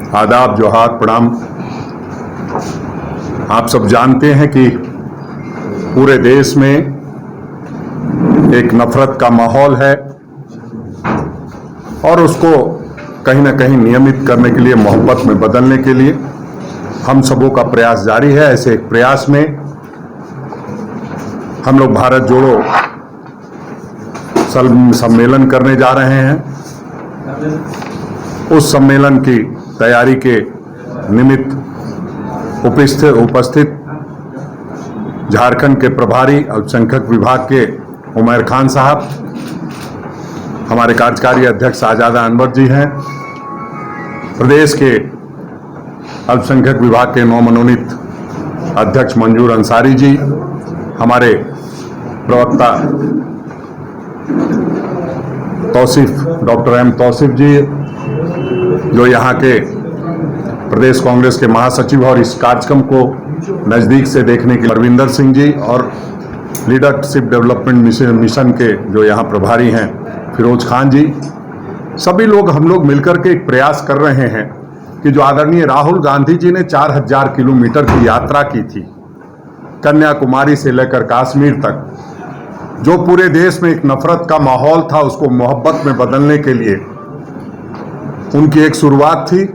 आदाब, जोहार, प्रणाम। आप सब जानते हैं कि पूरे देश में एक नफरत का माहौल है और उसको कहीं ना कहीं नियमित करने के लिए, मोहब्बत में बदलने के लिए हम सबों का प्रयास जारी है। ऐसे एक प्रयास में हम लोग भारत जोड़ो सम्मेलन करने जा रहे हैं। उस सम्मेलन की तैयारी के निमित्त उपस्थित झारखंड के प्रभारी अल्पसंख्यक विभाग के उमैर खान साहब, हमारे कार्यकारी अध्यक्ष आजादा अनवर जी हैं, प्रदेश के अल्पसंख्यक विभाग के नवमनोनीत अध्यक्ष मंजूर अंसारी जी, हमारे प्रवक्ता डॉक्टर एम तौसीफ जी, जो यहाँ के प्रदेश कांग्रेस के महासचिव, और इस कार्यक्रम को नज़दीक से देखने के लिए परविंदर सिंह जी, और लीडरशिप डेवलपमेंट मिशन के जो यहाँ प्रभारी हैं फिरोज खान जी, सभी लोग हम लोग मिलकर के एक प्रयास कर रहे हैं कि जो आदरणीय राहुल गांधी जी ने 4000 किलोमीटर की यात्रा की थी कन्याकुमारी से लेकर कश्मीर तक, जो पूरे देश में एक नफरत का माहौल था, उसको मोहब्बत में बदलने के लिए उनकी एक शुरुआत थी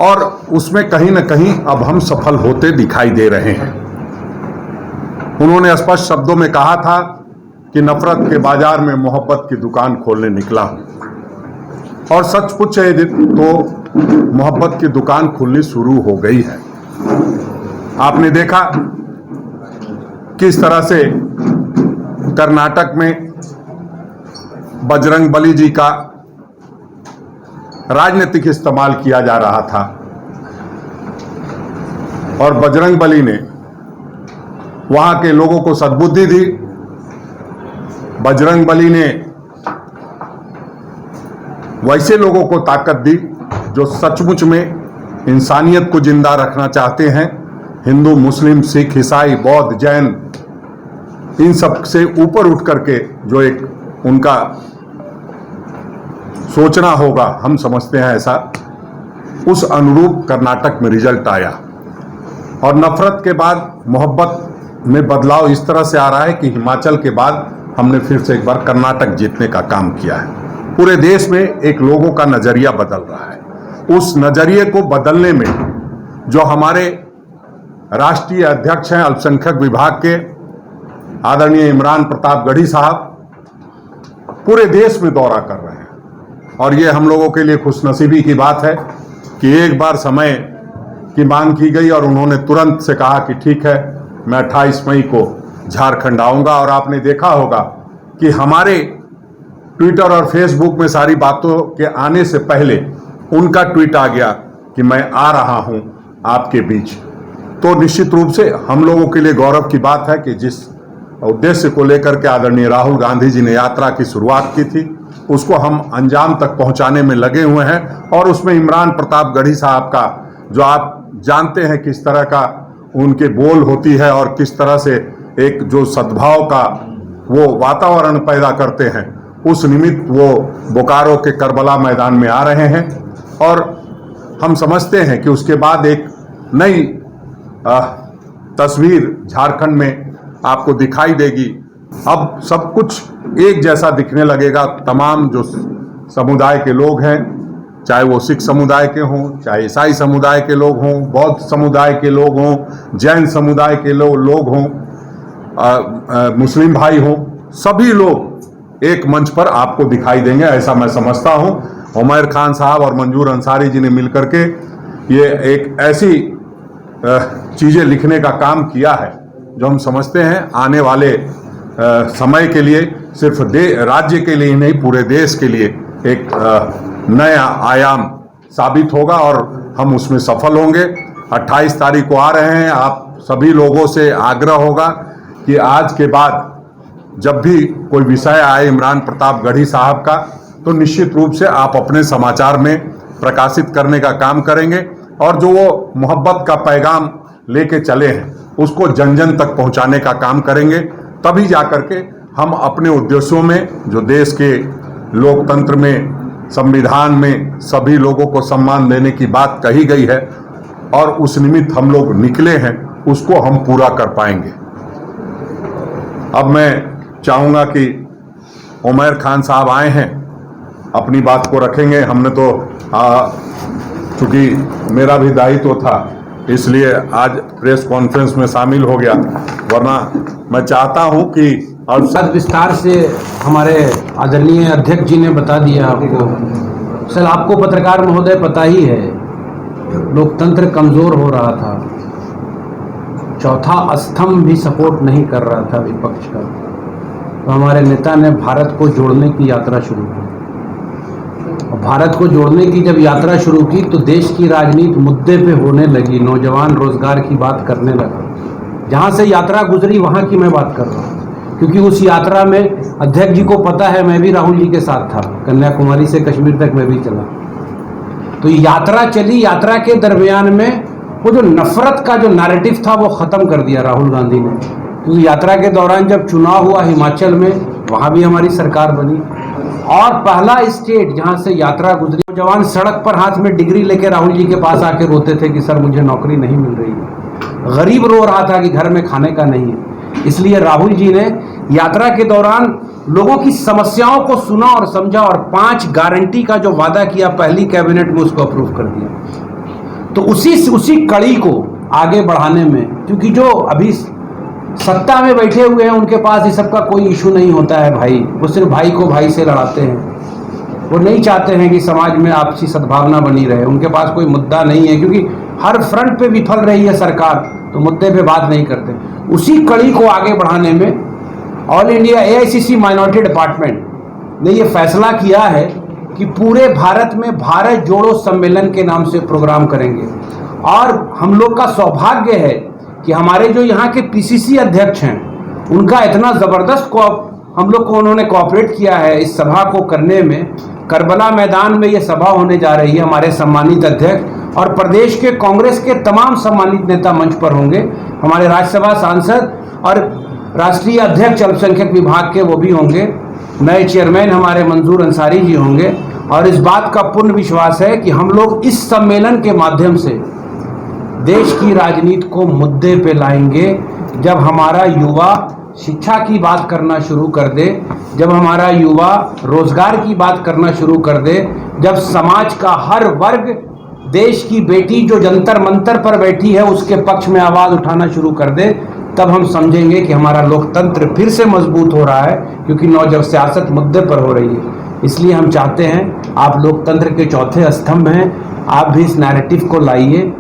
और उसमें कहीं ना कहीं अब हम सफल होते दिखाई दे रहे हैं। उन्होंने स्पष्ट शब्दों में कहा था कि नफरत के बाजार में मोहब्बत की दुकान खोलने निकला हूं, और सच पूछे तो मोहब्बत की दुकान खुलनी शुरू हो गई है। आपने देखा किस तरह से कर्नाटक में बजरंगबली जी का राजनीतिक इस्तेमाल किया जा रहा था और बजरंगबली ने वहां के लोगों को सद्बुद्धि दी। बजरंगबली ने वैसे लोगों को ताकत दी जो सचमुच में इंसानियत को जिंदा रखना चाहते हैं। हिंदू, मुस्लिम, सिख, ईसाई, बौद्ध, जैन, इन सब से ऊपर उठ करके जो एक उनका सोचना होगा, हम समझते हैं ऐसा, उस अनुरूप कर्नाटक में रिजल्ट आया। और नफरत के बाद मोहब्बत में बदलाव इस तरह से आ रहा है कि हिमाचल के बाद हमने फिर से एक बार कर्नाटक जीतने का काम किया है। पूरे देश में एक लोगों का नजरिया बदल रहा है। उस नजरिए को बदलने में जो हमारे राष्ट्रीय अध्यक्ष हैं अल्पसंख्यक विभाग के आदरणीय इमरान प्रताप गढ़ी साहब, पूरे देश में दौरा कर रहे हैं। और ये हम लोगों के लिए खुशनसीबी की बात है कि एक बार समय की मांग की गई और उन्होंने तुरंत से कहा कि ठीक है, मैं 28 मई को झारखंड आऊँगा। और आपने देखा होगा कि हमारे ट्विटर और फेसबुक में सारी बातों के आने से पहले उनका ट्वीट आ गया कि मैं आ रहा हूँ आपके बीच। तो निश्चित रूप से हम लोगों के लिए गौरव की बात है कि जिस उद्देश्य को लेकर के आदरणीय राहुल गांधी जी ने यात्रा की शुरुआत की थी, उसको हम अंजाम तक पहुंचाने में लगे हुए हैं। और उसमें इमरान प्रताप गढ़ी साहब का, जो आप जानते हैं किस तरह का उनके बोल होती है और किस तरह से एक जो सद्भाव का वो वातावरण पैदा करते हैं, उस निमित्त वो बोकारो के करबला मैदान में आ रहे हैं। और हम समझते हैं कि उसके बाद एक नई तस्वीर झारखंड में आपको दिखाई देगी। अब सब कुछ एक जैसा दिखने लगेगा। तमाम जो समुदाय के लोग हैं, चाहे वो सिख समुदाय के हों, चाहे ईसाई समुदाय के लोग हों, बौद्ध समुदाय के लोग हों, जैन समुदाय के लोग हों, मुस्लिम भाई हों, सभी लोग एक मंच पर आपको दिखाई देंगे, ऐसा मैं समझता हूं। उमैर खान साहब और मंजूर अंसारी जी ने मिलकर के ये एक ऐसी चीज़ें लिखने का काम किया है जो हम समझते हैं आने वाले समय के लिए, सिर्फ राज्य के लिए ही नहीं, पूरे देश के लिए एक नया आयाम साबित होगा और हम उसमें सफल होंगे। 28 तारीख को आ रहे हैं। आप सभी लोगों से आग्रह होगा कि आज के बाद जब भी कोई विषय आए इमरान प्रताप गढ़ी साहब का, तो निश्चित रूप से आप अपने समाचार में प्रकाशित करने का काम करेंगे और जो वो मोहब्बत का पैगाम लेके चले हैं उसको जन जन तक पहुंचाने का काम करेंगे। तभी जाकर के हम अपने उद्देश्यों में, जो देश के लोकतंत्र में संविधान में सभी लोगों को सम्मान देने की बात कही गई है और उस निमित्त हम लोग निकले हैं, उसको हम पूरा कर पाएंगे। अब मैं चाहूँगा कि उमैर खान साहब आए हैं, अपनी बात को रखेंगे। हमने तो चूँकि मेरा भी दायित्व था इसलिए आज प्रेस कॉन्फ्रेंस में शामिल हो गया, वरना मैं चाहता हूं कि और सर विस्तार से हमारे आदरणीय अध्यक्ष जी ने बता दिया आपको। सर आपको पत्रकार महोदय पता ही है, लोकतंत्र कमजोर हो रहा था, चौथा स्तंभ भी सपोर्ट नहीं कर रहा था विपक्ष का, तो हमारे नेता ने भारत को जोड़ने की यात्रा शुरू की। भारत को जोड़ने की जब यात्रा शुरू की तो देश की राजनीति मुद्दे पे होने लगी, नौजवान रोजगार की बात करने लगा। जहाँ से यात्रा गुजरी वहाँ की मैं बात कर रहा हूँ, क्योंकि उस यात्रा में अध्यक्ष जी को पता है मैं भी राहुल जी के साथ था, कन्याकुमारी से कश्मीर तक मैं भी चला। तो यात्रा चली, यात्रा के दरमियान में वो जो नफरत का जो नैरेटिव था वो ख़त्म कर दिया राहुल गांधी ने, क्योंकि यात्रा के दौरान जब चुनाव हुआ हिमाचल में, वहाँ भी हमारी सरकार बनी और पहला स्टेट जहां से यात्रा गुजरी, नौजवान सड़क पर हाथ में डिग्री लेके राहुल जी के पास आके रोते थे कि सर मुझे नौकरी नहीं मिल रही है, गरीब रो रहा था कि घर में खाने का नहीं है। इसलिए राहुल जी ने यात्रा के दौरान लोगों की समस्याओं को सुना और समझा और 5 गारंटी का जो वादा किया पहली कैबिनेट में उसको अप्रूव कर दिया। तो उसी कड़ी को आगे बढ़ाने में, क्योंकि जो अभी सत्ता में बैठे हुए हैं उनके पास इस सब का कोई इशू नहीं होता है भाई, वो सिर्फ भाई को भाई से लड़ाते हैं, वो नहीं चाहते हैं कि समाज में आपसी सद्भावना बनी रहे, उनके पास कोई मुद्दा नहीं है, क्योंकि हर फ्रंट पे विफल रही है सरकार, तो मुद्दे पे बात नहीं करते। उसी कड़ी को आगे बढ़ाने में all India AICC minority department ने ये फैसला किया है कि पूरे भारत में भारत जोड़ो सम्मेलन के नाम से प्रोग्राम करेंगे। और हम लोग का सौभाग्य है कि हमारे जो यहाँ के PCC अध्यक्ष हैं उनका इतना ज़बरदस्त हम लोग को उन्होंने कोऑपरेट किया है इस सभा को करने में। करबला मैदान में ये सभा होने जा रही है, हमारे सम्मानित अध्यक्ष और प्रदेश के कांग्रेस के तमाम सम्मानित नेता मंच पर होंगे, हमारे राज्यसभा सांसद और राष्ट्रीय अध्यक्ष अल्पसंख्यक विभाग के वो भी होंगे, नए चेयरमैन हमारे मंजूर अंसारी जी होंगे। और इस बात का पूर्ण विश्वास है कि हम लोग इस सम्मेलन के माध्यम से देश की राजनीति को मुद्दे पे लाएंगे। जब हमारा युवा शिक्षा की बात करना शुरू कर दे, जब हमारा युवा रोजगार की बात करना शुरू कर दे, जब समाज का हर वर्ग देश की बेटी जो जंतर मंतर पर बैठी है उसके पक्ष में आवाज़ उठाना शुरू कर दे, तब हम समझेंगे कि हमारा लोकतंत्र फिर से मजबूत हो रहा है, क्योंकि जब सियासत मुद्दे पर हो रही है। इसलिए हम चाहते हैं आप लोकतंत्र के चौथे स्तंभ हैं, आप भी इस नैरेटिव को लाइए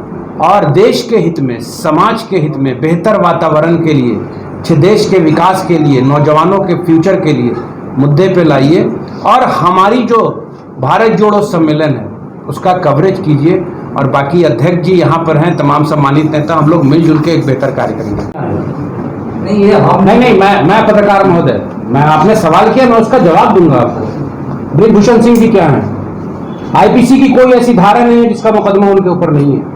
और देश के हित में, समाज के हित में, बेहतर वातावरण के लिए, देश के विकास के लिए, नौजवानों के फ्यूचर के लिए मुद्दे पे लाइए। और हमारी जो भारत जोड़ो सम्मेलन है उसका कवरेज कीजिए। और बाकी अध्यक्ष जी यहाँ पर हैं, तमाम सम्मानित नेता, हम लोग मिलजुल के एक बेहतर कार्य करेंगे। नहीं, मैं पत्रकार महोदय, मैं आपने सवाल किया, मैं उसका जवाब दूंगा आपको। ब्रिजभूषण सिंह जी क्या हैं? IPC की कोई ऐसी धारा नहीं है जिसका मुकदमा उनके ऊपर नहीं है।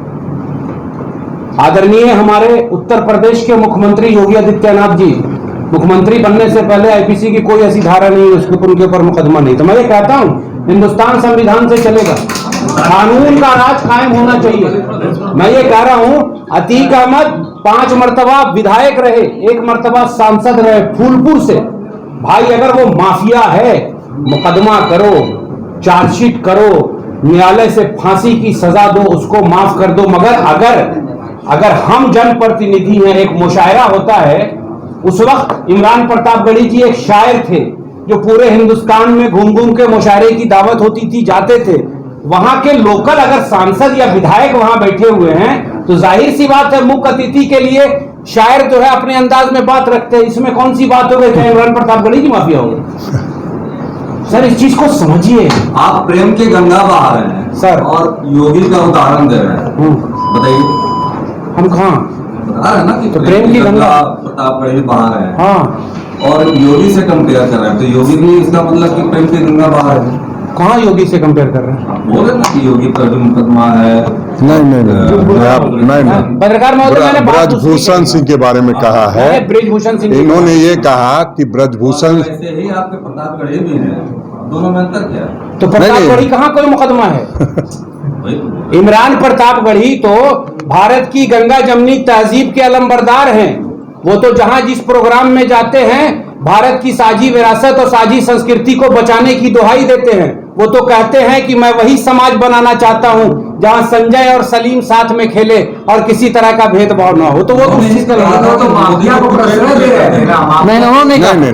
आदरणीय हमारे उत्तर प्रदेश के मुख्यमंत्री योगी आदित्यनाथ जी मुख्यमंत्री बनने से पहले IPC की कोई ऐसी धारा नहीं है उनके ऊपर मुकदमा नहीं। तो मैं ये कहता हूँ हिंदुस्तान संविधान से चलेगा, कानून का राज कायम होना चाहिए। मैं ये कह रहा हूँ अतीक अहमद 5 मर्तबा विधायक रहे, 1 मर्तबा सांसद रहे फूलपुर से। भाई अगर वो माफिया है, मुकदमा करो, चार्जशीट करो, न्यायालय से फांसी की सजा दो, उसको माफ कर दो। मगर अगर हम जनप्रतिनिधि हैं, एक मुशायरा होता है, उस वक्त इमरान प्रतापगढ़ी जी एक शायर थे जो पूरे हिंदुस्तान में घूम घूम के मुशायरे की दावत होती थी, जाते थे। वहां के लोकल अगर सांसद या विधायक वहां बैठे हुए हैं तो जाहिर सी बात है मुख्य अतिथि के लिए शायर जो है अपने अंदाज में बात रखते हैं। इसमें कौन सी बात हो गई? क्या इमरान प्रतापगढ़ी की माफिया हो गई? सर इस चीज को समझिए। आप प्रेम की गंगा बहा रहे हैं सर और योगी का उदाहरण दे रहे हैं, बताइए हम कहाँ बता रहे हैं ना कि तो प्रेम की गंगा प्रतापगढ़ी बहा रहे हैं। हाँ, और योगी से कंपेयर कर रहे हैं, तो योगी भी इसका मतलब कि प्रेम की गंगा बहा रहे हैं। कहाँ योगी से कंपेयर कर रहे हैं? आप बोले ना कि योगी पर जो मुकदमा है। नहीं, पत्रकार महोदय, मैंने ब्रजभूषण सिंह के बारे में कहा है। ब्रिजभूषण सिंह इन्होंने ये कहा कि ब्रजभूषण ऐसे ही आपके प्रतापगढ़ी भी है, दोनों में अंतर क्या है? तो प्रतापगढ़ी कहाँ कोई मुकदमा है? वही तो। इमरान प्रतापगढ़ी तो भारत की गंगा जमनी तहजीब के अलंबरदार हैं। वो तो जहां जिस प्रोग्राम में जाते हैं भारत की साझी विरासत और साझी संस्कृति को बचाने की दुहाई देते हैं। वो तो कहते हैं कि मैं वही समाज बनाना चाहता हूं जहां संजय और सलीम साथ में खेले और किसी तरह का भेदभाव ना हो। तो वो तो उस चीज का तो माफिया को प्रश्रय दे रहे थे ना। नहीं उन्होंने कहा नहीं,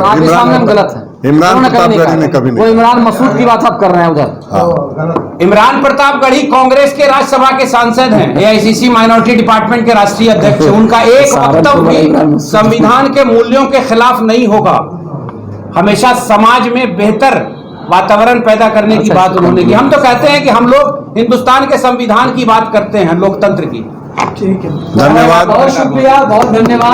आपके सामने हम गलत है। इमरान उन्होंने कभी प्रतापगढ़ी ने कहा। कभी नहीं वो इमरान मसूद की बात आप कर रहे हैं उधर। हाँ। इमरान प्रतापगढ़ी कांग्रेस के राज्यसभा के सांसद हैं, एआईसीसी माइनॉरिटी डिपार्टमेंट के राष्ट्रीय अध्यक्ष हैं। उनका एक वक्तव्य भी संविधान के मूल्यों के खिलाफ नहीं होगा। हमेशा समाज में बेहतर वातावरण पैदा करने की बात उन्होंने की। हम तो कहते हैं कि हम लोग हिंदुस्तान के संविधान की बात करते हैं, लोकतंत्र की। धन्यवाद। बहुत शुक्रिया, बहुत धन्यवाद।